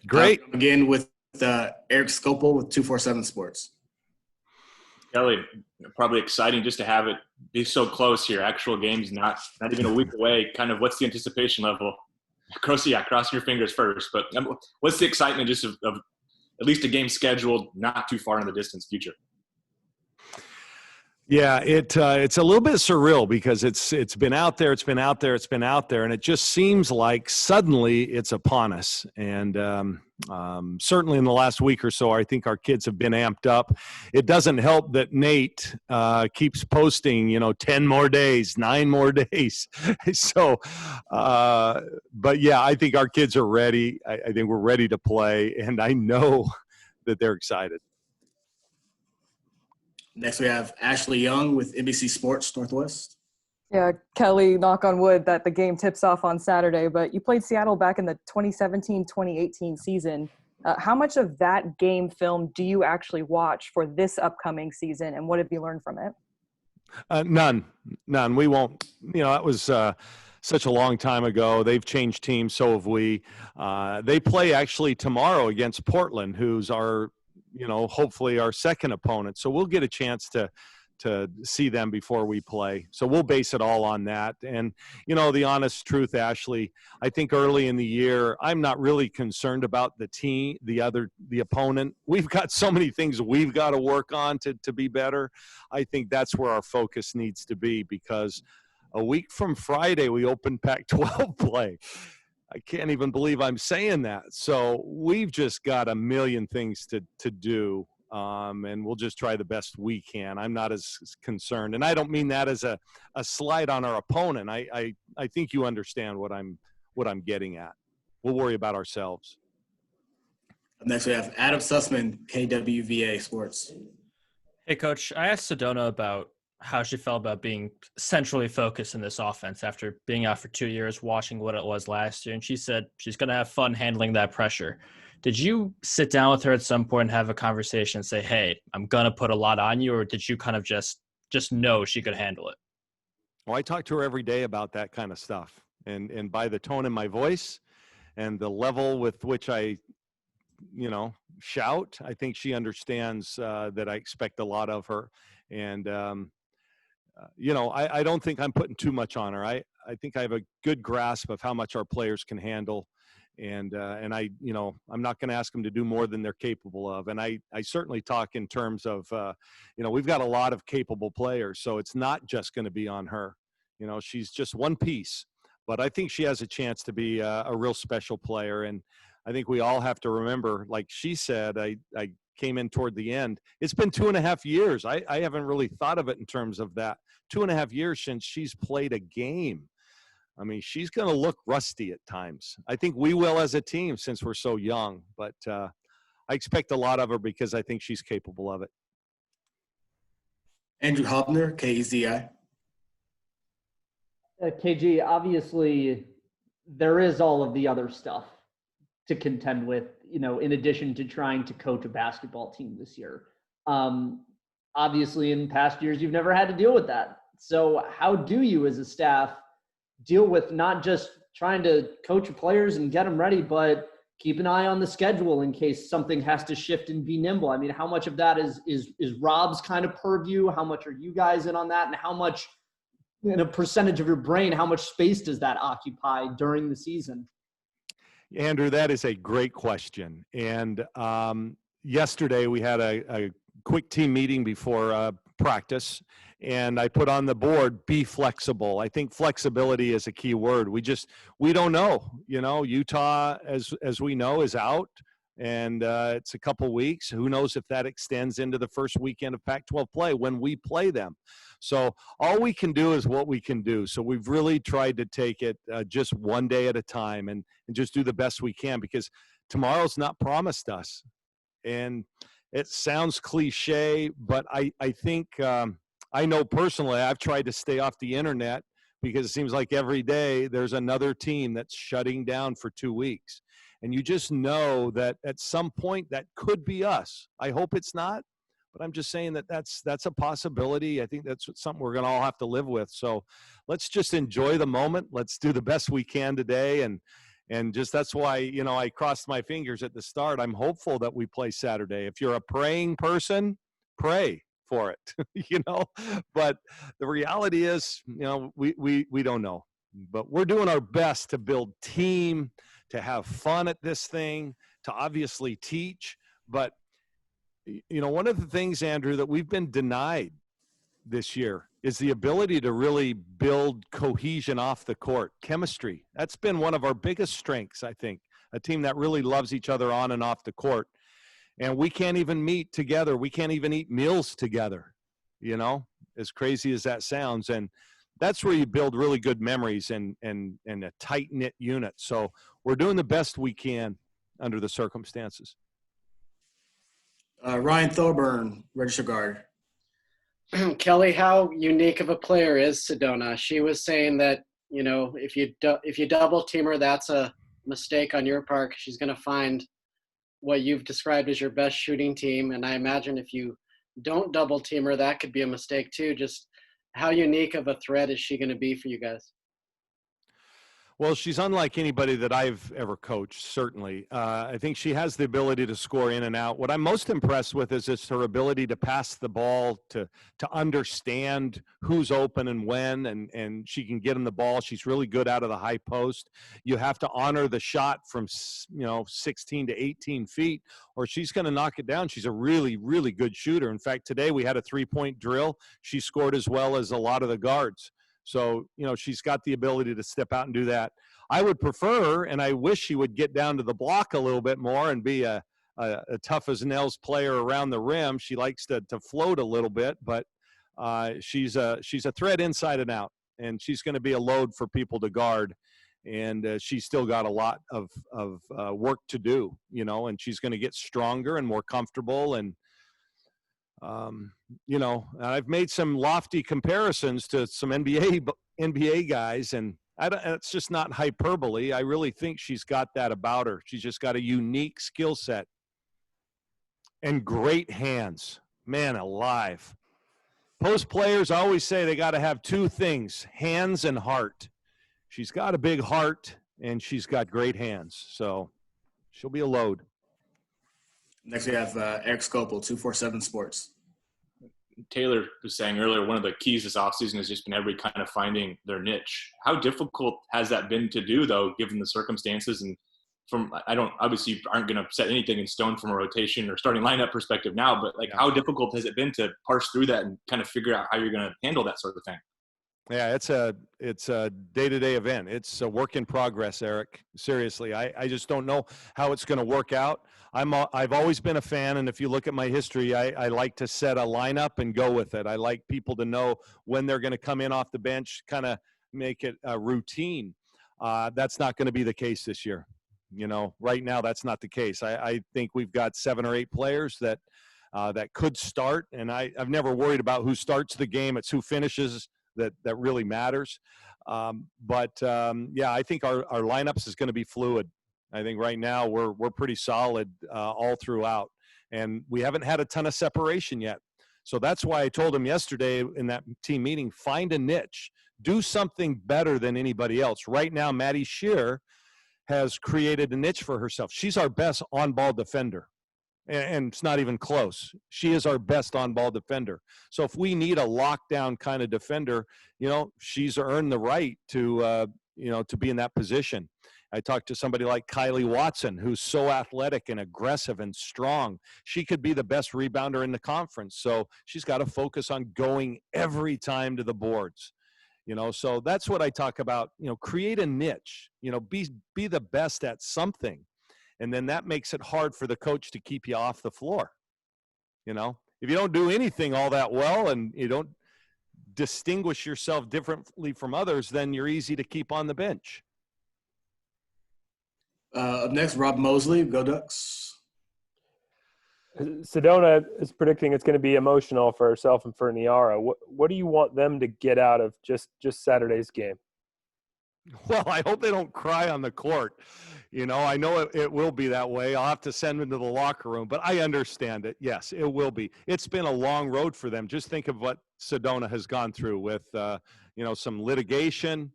Great. Again with Eric Scopel with 247 Sports. Kelly, probably exciting just to have it be so close here. Actual games not even a week away. Kind of what's the anticipation level? Cross your fingers first. But what's the excitement just of at least a game scheduled not too far in the distance future? Yeah, it's a little bit surreal because it's been out there, and it just seems like suddenly it's upon us. And certainly in the last week or so, I think our kids have been amped up. It doesn't help that Nate keeps posting, 10 more days, 9 more days. So, but yeah, I think our kids are ready. I think we're ready to play, and I know that they're excited. Next, we have Ashley Young with NBC Sports Northwest. Yeah, Kelly, knock on wood that the game tips off on Saturday, but you played Seattle back in the 2017-2018 season. How much of that game film do you actually watch for this upcoming season, and what have you learned from it? None. We won't. That was such a long time ago. They've changed teams, so have we. They play actually tomorrow against Portland, who's our hopefully our second opponent. So we'll get a chance to see them before we play. So we'll base it all on that. And, the honest truth, Ashley, I think early in the year, I'm not really concerned about the team, the opponent. We've got so many things we've got to work on to be better. I think that's where our focus needs to be, because a week from Friday, we open Pac-12 play. I can't even believe I'm saying that. So we've just got a million things to do, and we'll just try the best we can. I'm not as concerned, and I don't mean that as a slight on our opponent. I think you understand what I'm getting at. We'll worry about ourselves. Next, we have Adam Sussman, KWVA Sports. Hey, Coach. I asked Sedona about how she felt about being centrally focused in this offense after being out for 2 years, watching what it was last year. And she said she's going to have fun handling that pressure. Did you sit down with her at some point and have a conversation and say, hey, I'm going to put a lot on you? Or did you kind of just know she could handle it? Well, I talk to her every day about that kind of stuff. And by the tone in my voice and the level with which I, shout, I think she understands that I expect a lot of her. And, I don't think I'm putting too much on her. I think I have a good grasp of how much our players can handle. And I, I'm not going to ask them to do more than they're capable of. And I certainly talk in terms of, we've got a lot of capable players, so it's not just going to be on her. She's just one piece, but I think she has a chance to be a real special player. And I think we all have to remember, like she said, I came in toward the end. It's been 2.5 years. I haven't really thought of it in terms of that. 2.5 years since she's played a game. I mean, she's going to look rusty at times. I think we will as a team since we're so young, but I expect a lot of her because I think she's capable of it. Andrew Hobner, KEZI. KG, obviously there is all of the other stuff to contend with, in addition to trying to coach a basketball team this year. Obviously in past years, you've never had to deal with that. So how do you as a staff deal with not just trying to coach your players and get them ready, but keep an eye on the schedule in case something has to shift and be nimble? I mean, how much of that is Rob's kind of purview? How much are you guys in on that? And how much, in a percentage of your brain, how much space does that occupy during the season? Andrew, that is a great question. And yesterday we had a quick team meeting before practice, and I put on the board, be flexible. I think flexibility is a key word. We don't know. Utah, as we know, is out, and it's a couple weeks. Who knows if that extends into the first weekend of Pac-12 play when we play them. So all we can do is what we can do. So we've really tried to take it just one day at a time and just do the best we can, because tomorrow's not promised us. And it sounds cliche, but I think I know personally I've tried to stay off the internet because it seems like every day there's another team that's shutting down for 2 weeks. And you just know that at some point that could be us. I hope it's not, but I'm just saying that that's a possibility. I think that's something we're going to all have to live with. So let's just enjoy the moment. Let's do the best we can today and And just that's why, I crossed my fingers at the start. I'm hopeful that we play Saturday. If you're a praying person, pray for it, but the reality is, we don't know, but we're doing our best to build team, to have fun at this thing, to obviously teach. But, one of the things, Andrew, that we've been denied this year is the ability to really build cohesion off the court, chemistry. That's been one of our biggest strengths, I think, a team that really loves each other on and off the court. And we can't even meet together. We can't even eat meals together, as crazy as that sounds. And that's where you build really good memories and a tight-knit unit. So we're doing the best we can under the circumstances. Ryan Thorburn, register guard. Kelly, how unique of a player is Sedona? She was saying that, if you double team her, that's a mistake on your part. She's going to find what you've described as your best shooting team. And I imagine if you don't double team her, that could be a mistake too. Just how unique of a threat is she going to be for you guys? Well, she's unlike anybody that I've ever coached, certainly. I think she has the ability to score in and out. What I'm most impressed with is just her ability to pass the ball, to understand who's open and when, and she can get in the ball. She's really good out of the high post. You have to honor the shot from, 16 to 18 feet, or she's going to knock it down. She's a really, really good shooter. In fact, today we had a three-point drill. She scored as well as a lot of the guards. So, she's got the ability to step out and do that. I would prefer, and I wish she would get down to the block a little bit more and be a tough as nails player around the rim. She likes to float a little bit, but she's a threat inside and out, and she's going to be a load for people to guard. And she's still got a lot of work to do, and she's going to get stronger and more comfortable. And I've made some lofty comparisons to some NBA guys, and it's just not hyperbole. I really think she's got that about her. She's just got a unique skill set and great hands. Man alive. Post players always say they got to have two things, hands and heart. She's got a big heart, and she's got great hands. So she'll be a load. Next, we have Eric Scopel, 247 Sports. Taylor was saying earlier, one of the keys this offseason has just been everybody kind of finding their niche. How difficult has that been to do, though, given the circumstances? And obviously you aren't going to set anything in stone from a rotation or starting lineup perspective now, but how difficult has it been to parse through that and kind of figure out how you're going to handle that sort of thing? Yeah, it's a day-to-day event. It's a work in progress, Eric. Seriously, I just don't know how it's going to work out. I've always been a fan, and if you look at my history, I like to set a lineup and go with it. I like people to know when they're going to come in off the bench, kind of make it a routine. That's not going to be the case this year. Right now, that's not the case. I think we've got 7 or 8 players that could start, and I've never worried about who starts the game. It's who finishes that really matters. I think our lineups is going to be fluid. I think right now we're pretty solid all throughout, and we haven't had a ton of separation yet. So that's why I told him yesterday in that team meeting, find a niche, do something better than anybody else. Right now, Maddie Shear has created a niche for herself. She's our best on-ball defender. And it's not even close. She is our best on-ball defender. So if we need a lockdown kind of defender, she's earned the right to be in that position. I talked to somebody like Kylie Watson, who's so athletic and aggressive and strong. She could be the best rebounder in the conference. So she's got to focus on going every time to the boards. So that's what I talk about. Create a niche. Be the best at something. And then that makes it hard for the coach to keep you off the floor. If you don't do anything all that well and you don't distinguish yourself differently from others, then you're easy to keep on the bench. Up next, Rob Mosley, Go Ducks. Sedona is predicting it's going to be emotional for herself and for Niara. What do you want them to get out of just Saturday's game? Well, I hope they don't cry on the court. I know it will be that way. I'll have to send them to the locker room, but I understand it. Yes, it will be. It's been a long road for them. Just think of what Sedona has gone through with, some litigation,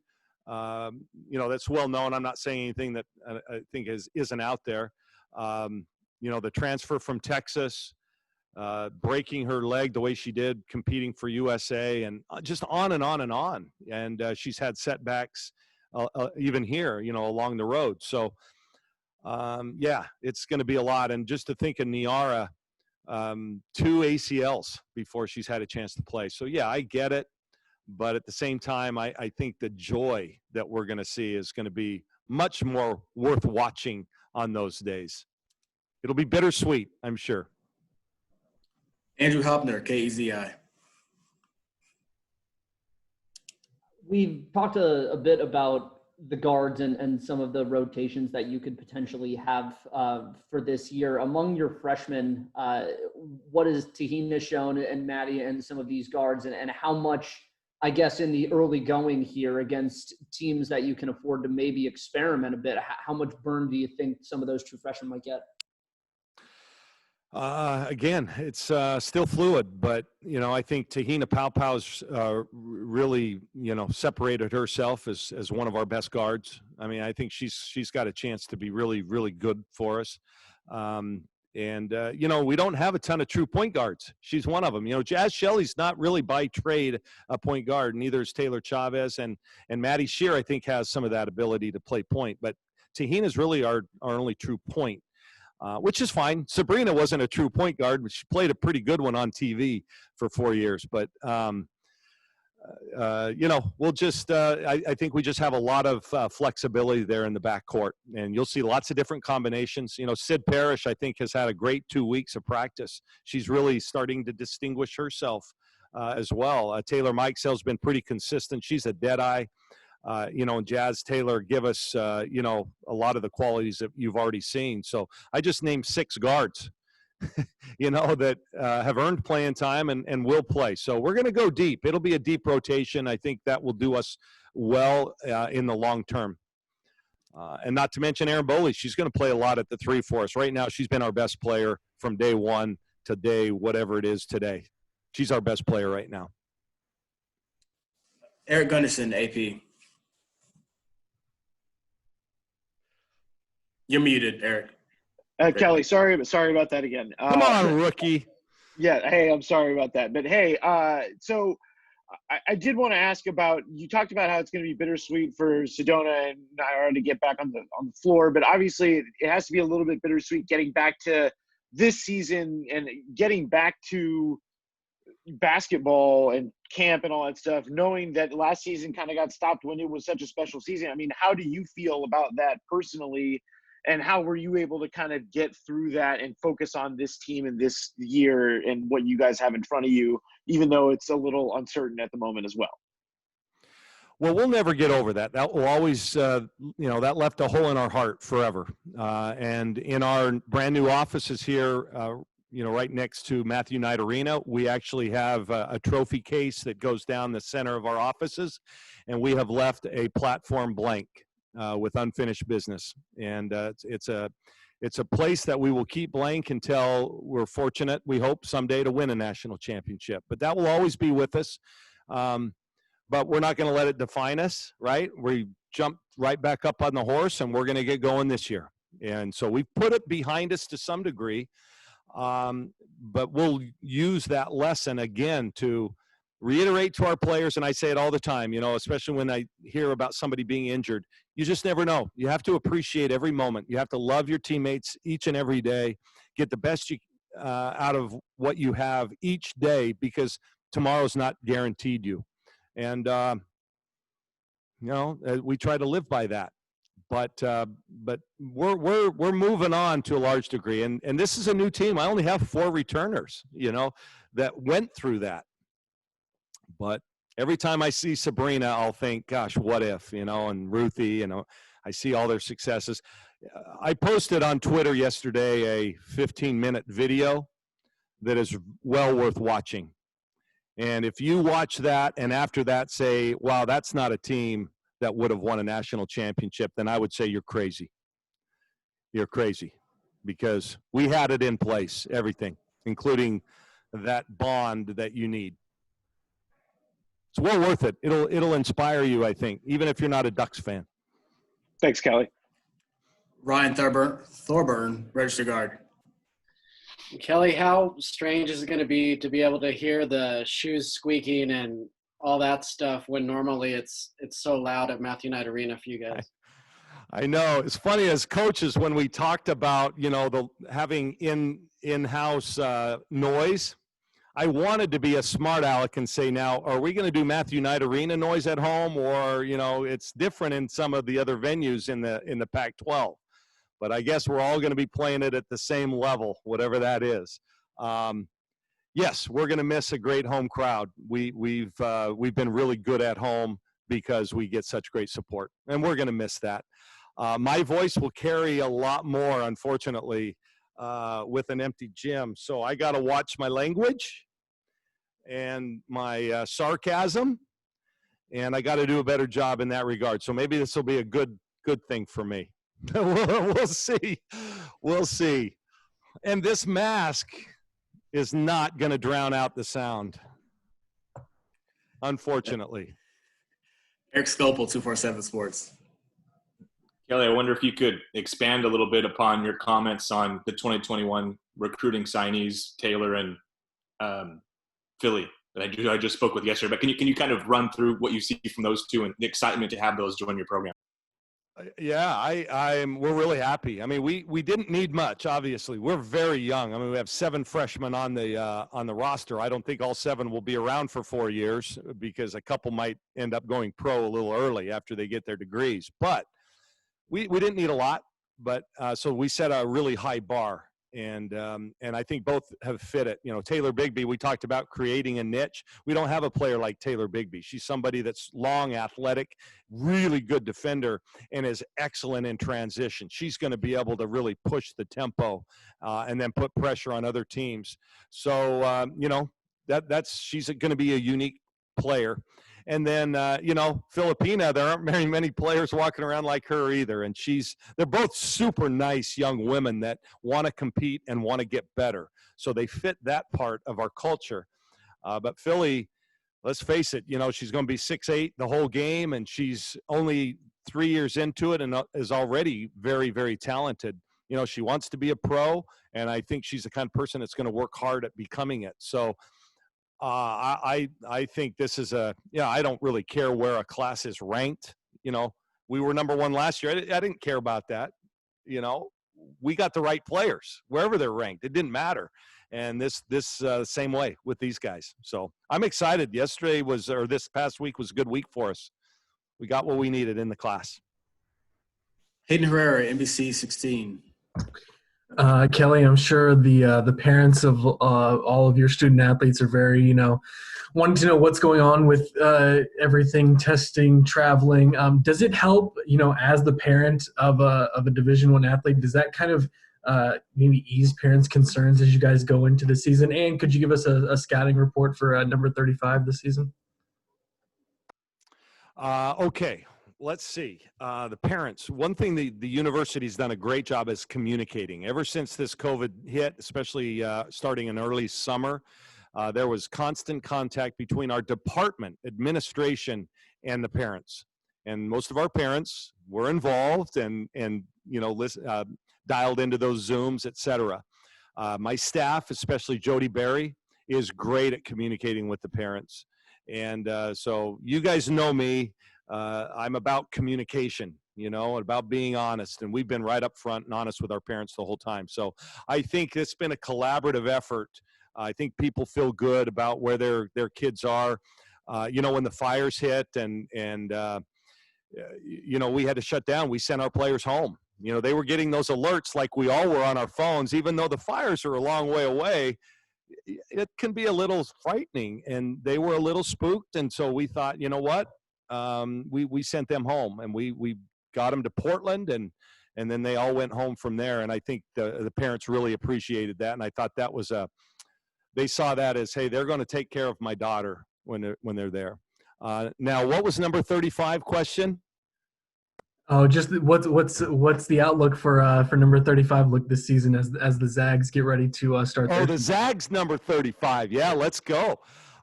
that's well known. I'm not saying anything that I think isn't out there. The transfer from Texas, breaking her leg the way she did, competing for USA, and just on and on and on. And she's had setbacks even here, along the road. So, it's going to be a lot. And just to think of Niara, 2 ACLs before she's had a chance to play. So, yeah, I get it. But at the same time, I think the joy that we're going to see is going to be much more worth watching on those days. It'll be bittersweet, I'm sure. Andrew Hopner, KEZI. We've talked a bit about the guards and some of the rotations that you could potentially have for this year. Among your freshmen, what has Tahina shown, and Maddie, and some of these guards, and how much, I guess, in the early going here against teams that you can afford to maybe experiment a bit, how much burn do you think some of those true freshmen might get? Again, it's still fluid, but I think Tahina Paupau's really separated herself as one of our best guards. I mean, I think she's got a chance to be really, really good for us. We don't have a ton of true point guards. She's one of them. Jazz Shelley's not really by trade a point guard. Neither is Taylor Chavez, and Maddie Shear, I think, has some of that ability to play point. But Tahina's really our only true point. Which is fine. Sabrina wasn't a true point guard, but she played a pretty good one on TV for 4 years. But, we'll just I think we just have a lot of flexibility there in the backcourt. And you'll see lots of different combinations. Sid Parrish, I think, has had a great 2 weeks of practice. She's really starting to distinguish herself as well. Taylor Mikesell's been pretty consistent. She's a deadeye. And Jazz Taylor give us, a lot of the qualities that you've already seen. So I just named 6 guards, that have earned playing time and will play. So we're going to go deep. It'll be a deep rotation. I think that will do us well in the long term. And not to mention Erin Boley. She's going to play a lot at the 3 for us. Right now, she's been our best player from day one to day, whatever it is today. She's our best player right now. Eric Gunderson, AP. You're muted, Eric. Kelly, sorry about that again. Come on, rookie. Yeah, hey, I'm sorry about that. But hey, so I did want to ask about, you talked about how it's going to be bittersweet for Sedona and Niara to get back on the floor, but obviously it has to be a little bit bittersweet getting back to this season and getting back to basketball and camp and all that stuff, knowing that last season kind of got stopped when it was such a special season. I mean, how do you feel about that personally? And how were you able to kind of get through that and focus on this team in this year and what you guys have in front of you, even though it's a little uncertain at the moment as well? Well, we'll never get over that. That will always, that left a hole in our heart forever. And in our brand new offices here, right next to Matthew Knight Arena, we actually have a trophy case that goes down the center of our offices, and we have left a platform blank. With unfinished business, and it's a place that we will keep blank until we're fortunate, we hope, someday to win a national championship. But that will always be with us. But we're not going to let it define us, right? We jumped right back up on the horse, and we're going to get going this year. And so we've put it behind us to some degree, but we'll use that lesson again to reiterate to our players, and I say it all the time, especially when I hear about somebody being injured. You just never know. You have to appreciate every moment. You have to love your teammates each and every day, get the best out of what you have each day, because tomorrow's not guaranteed you. And, we try to live by that. But we're moving on to a large degree. And this is a new team. I only have 4 returners, that went through that. But every time I see Sabrina, I'll think, gosh, what if, and Ruthie, I see all their successes. I posted on Twitter yesterday a 15-minute video that is well worth watching. And if you watch that and after that say, wow, that's not a team that would have won a national championship, then I would say you're crazy. You're crazy, because we had it in place, everything, including that bond that you need. It's well worth it. It'll inspire you, I think, even if you're not a Ducks fan. Thanks, Kelly. Ryan Thorburn, register guard. Kelly, how strange is it going to be able to hear the shoes squeaking and all that stuff when normally it's so loud at Matthew Knight Arena for you guys? I know. It's funny as coaches when we talked about, the having in-house noise. I wanted to be a smart aleck and say, now, are we going to do Matthew Knight Arena noise at home, or it's different in some of the other venues in the Pac-12. But I guess we're all going to be playing it at the same level, whatever that is. Yes, we're going to miss a great home crowd. We've been really good at home because we get such great support, and we're going to miss that. My voice will carry a lot more, unfortunately, with an empty gym. So I got to watch my language and my sarcasm, and I got to do a better job in that regard. So maybe this will be a good thing for me. We'll see. We'll see. And this mask is not going to drown out the sound, unfortunately. Eric Scopel, 247 Sports. Kelly, I wonder if you could expand a little bit upon your comments on the 2021 recruiting signees, Taylor and Philly, that I just spoke with yesterday. But can you kind of run through what you see from those two and the excitement to have those join your program? Yeah, we're really happy. I mean, we didn't need much, obviously. We're very young. I mean, we have 7 freshmen on the roster. I don't think all 7 will be around for 4 years because a couple might end up going pro a little early after they get their degrees. But we didn't need a lot, but so we set a really high bar, and I think both have fit it. Taylor Bigby, we talked about creating a niche. We don't have a player like Taylor Bigby. She's somebody that's long, athletic, really good defender, and is excellent in transition. She's going to be able to really push the tempo and then put pressure on other teams. So she's going to be a unique player. And then, Filipina, there aren't very many players walking around like her either. And they're both super nice young women that want to compete and want to get better. So they fit that part of our culture. But Philly, let's face it, she's going to be 6'8" the whole game, and she's only 3 years into it and is already very, very talented. She wants to be a pro, and I think she's the kind of person that's going to work hard at becoming it. So, I think this is I don't really care where a class is ranked. We were number 1 last year. I didn't care about that. We got the right players wherever they're ranked. It didn't matter. And this same way with these guys. So I'm excited. This past week was a good week for us. We got what we needed in the class. Hayden Herrera, NBC 16. Kelly, I'm sure the parents of all of your student athletes are very, wanting to know what's going on with everything, testing, traveling. Does it help, as the parent of a Division I athlete? Does that kind of maybe ease parents' concerns as you guys go into the season? And could you give us a scouting report for number 35 this season? Okay. Let's see. The parents, one thing the university's done a great job is communicating. Ever since this COVID hit, especially starting in early summer, there was constant contact between our department, administration, and the parents. And most of our parents were involved and dialed into those Zooms, et cetera. My staff, especially Jody Berry, is great at communicating with the parents. And so you guys know me. I'm about communication, about being honest. And we've been right up front and honest with our parents the whole time. So I think it's been a collaborative effort. I think people feel good about where their kids are. When the fires hit and we had to shut down, we sent our players home. They were getting those alerts like we all were on our phones, even though the fires are a long way away. It can be a little frightening, and they were a little spooked. And so we thought, you know what? We sent them home, and we got them to Portland, and then they all went home from there. And I think the parents really appreciated that. And I thought that was they saw that as, hey, they're going to take care of my daughter when they're there. Now, what was number 35 question? Oh, just what's the outlook for number 35 look this season as the Zags get ready to start? Oh, the Zags number 35. Yeah, let's go.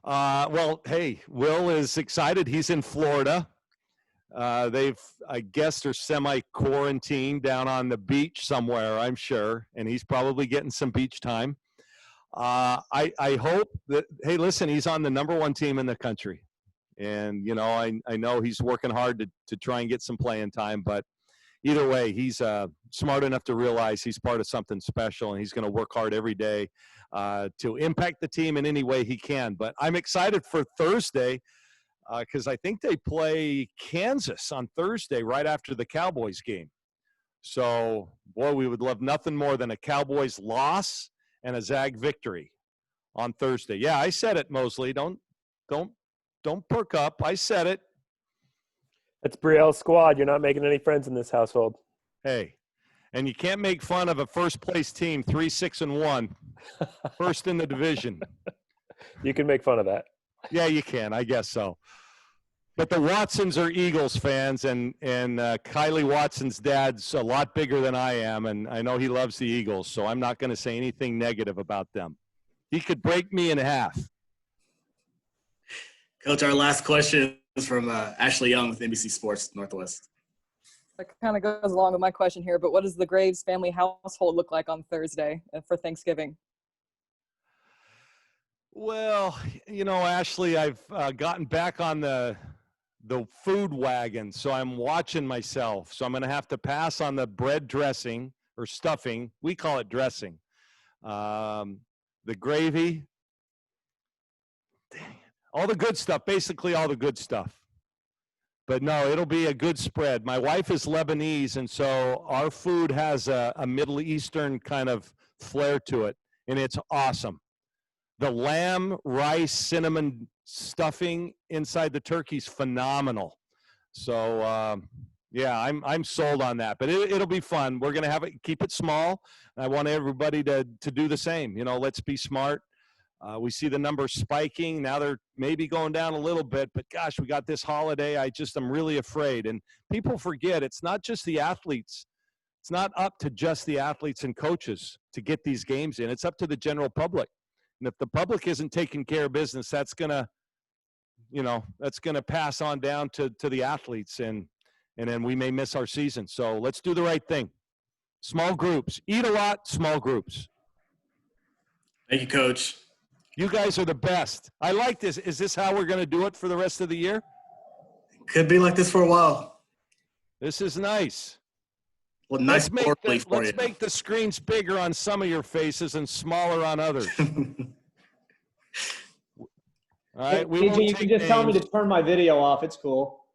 Well, hey, Will is excited. He's in Florida. They've, I guess, they're semi-quarantined down on the beach somewhere, I'm sure, and he's probably getting some beach time. I hope that, hey, listen, he's on the #1 team in the country. And, I know he's working hard to try and get some playing time, but either way, he's smart enough to realize he's part of something special, and he's going to work hard every day to impact the team in any way he can. But I'm excited for Thursday because I think they play Kansas on Thursday right after the Cowboys game. So, boy, we would love nothing more than a Cowboys loss and a Zag victory on Thursday. Yeah, I said it, Mosley. Don't perk up. I said it. It's Brielle's squad. You're not making any friends in this household. Hey, and you can't make fun of a first-place team, 3-6-1, first in the division. You can make fun of that. Yeah, you can. I guess so. But the Watsons are Eagles fans, and Kylie Watson's dad's a lot bigger than I am, and I know he loves the Eagles, so I'm not going to say anything negative about them. He could break me in half. Coach, our last question is from Ashley Young with NBC Sports Northwest. That kind of goes along with my question here, but what does the Graves family household look like on Thursday for Thanksgiving? Well, Ashley, I've gotten back on the food wagon, so I'm watching myself. So I'm going to have to pass on the bread dressing or stuffing. We call it dressing. The gravy. Dang it. All the good stuff, basically all the good stuff. But no, it'll be a good spread. My wife is Lebanese, and so our food has a Middle Eastern kind of flair to it, and it's awesome. The lamb, rice, cinnamon stuffing inside the turkey's phenomenal. So, yeah, I'm sold on that. But it'll be fun. We're going to keep it small. I want everybody to do the same. Let's be smart. We see the numbers spiking. Now they're maybe going down a little bit, but gosh, we got this holiday. I'm really afraid. And people forget it's not just the athletes. It's not up to just the athletes and coaches to get these games in. It's up to the general public. And if the public isn't taking care of business, that's gonna pass on down to the athletes, and then we may miss our season. So let's do the right thing. Small groups. Eat a lot, small groups. Thank you, Coach. You guys are the best. I like this. Is this how we're going to do it for the rest of the year? Could be like this for a while. This is nice. Well, nice quarterly for you. Let's make the screens bigger on some of your faces and smaller on others. All right. AJ, you can just tell me to turn my video off. It's cool.